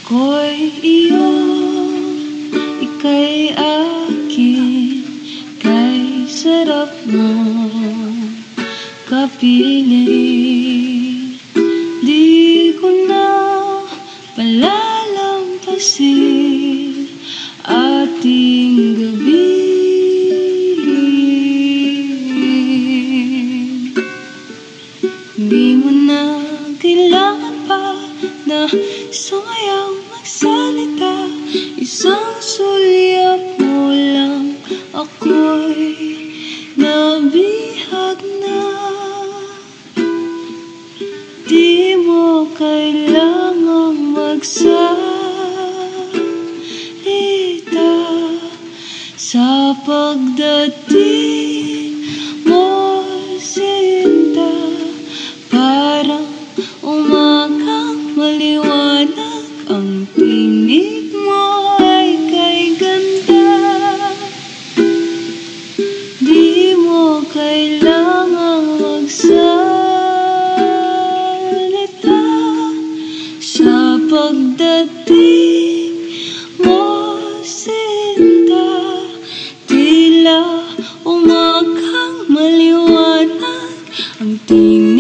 Ako'y iyo, ika'y akin, kay sarap mo kapiling. Di ko na palalampasin ating gabi. Di mo na kailangan pa na sumayaw magsalita, isang sulyap mo lang ako'y nabihag na. Di mo kailangang magsalita sa pagdating mo, sinta. Parang umagang maliwanag, ang tinig mo ay kay ganda. Di mo kailangang magsalita sa pagdating mo, sinta. Tila umagang maliwanag, ang tinig